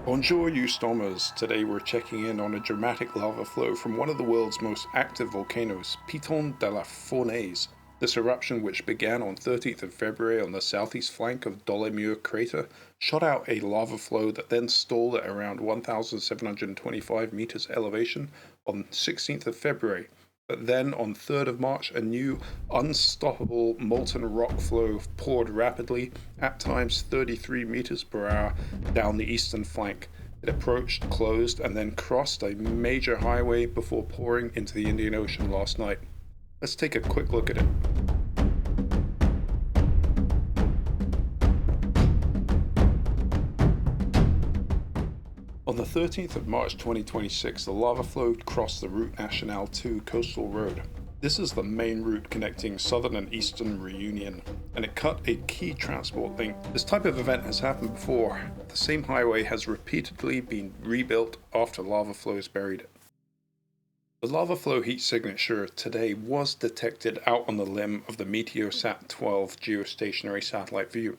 Bonjour, YouStormers. Today we're checking in on a dramatic lava flow from one of the world's most active volcanoes, Piton de la Fournaise. This eruption, which began on 13th of February on the southeast flank of Dolomieu Crater, shot out a lava flow that then stalled at around 1,725 meters elevation on 16th of February. But then on 3rd of March, a new, unstoppable molten rock flow poured rapidly, at times 33 meters per hour, down the eastern flank. It approached, closed, and then crossed a major highway before pouring into the Indian Ocean last night. Let's take a quick look at it. On the 13th of March 2026, the lava flow crossed the Route Nationale 2 coastal road. This is the main route connecting southern and eastern Reunion, and it cut a key transport link. This type of event has happened before. The same highway has repeatedly been rebuilt after lava flows buried it. The lava flow heat signature today was detected out on the limb of the Meteosat-12 geostationary satellite view,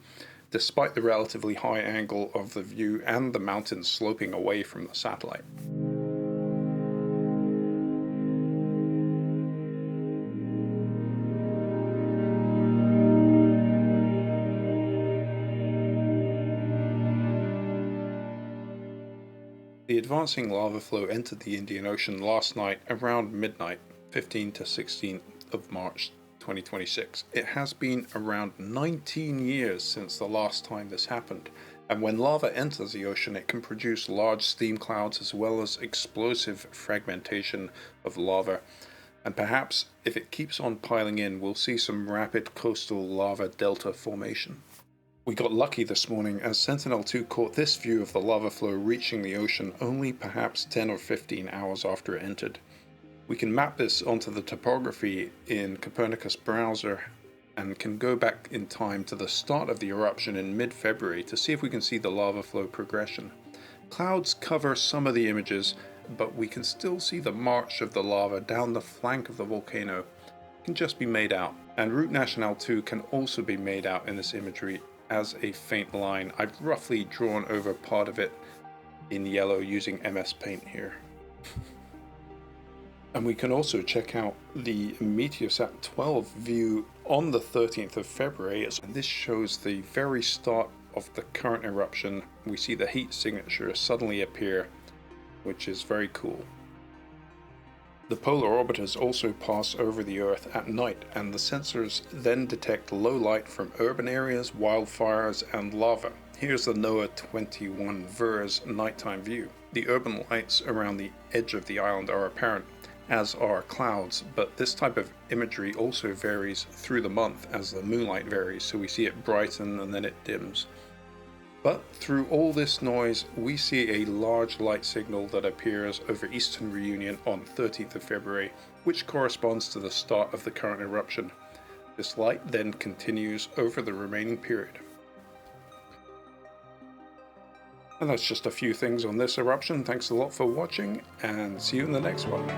despite the relatively high angle of the view and the mountains sloping away from the satellite. The advancing lava flow entered the Indian Ocean last night around midnight, 15 to 16th of March 2026. It has been around 19 years since the last time this happened, and when lava enters the ocean, it can produce large steam clouds as well as explosive fragmentation of lava. And perhaps, if it keeps on piling in, we'll see some rapid coastal lava delta formation. We got lucky this morning as Sentinel-2 caught this view of the lava flow reaching the ocean only perhaps 10 or 15 hours after it entered. We can map this onto the topography in Copernicus browser and can go back in time to the start of the eruption in mid-February to see if we can see the lava flow progression. Clouds cover some of the images, but we can still see the march of the lava down the flank of the volcano. It can just be made out, and Route Nationale 2 can also be made out in this imagery as a faint line. I've roughly drawn over part of it in yellow using MS Paint here. And we can also check out the Meteosat 12 view on the 13th of February. And this shows the very start of the current eruption. We see the heat signature suddenly appear, which is very cool. The polar orbiters also pass over the Earth at night, and the sensors then detect low light from urban areas, wildfires, and lava. Here's the NOAA 21 VERS nighttime view. The urban lights around the edge of the island are apparent, as are clouds, but this type of imagery also varies through the month as the moonlight varies, so we see it brighten and then it dims. But through all this noise, we see a large light signal that appears over eastern Reunion on 13th of February, which corresponds to the start of the current eruption. This light then continues over the remaining period. And that's just a few things on this eruption. Thanks a lot for watching, and see you in the next one.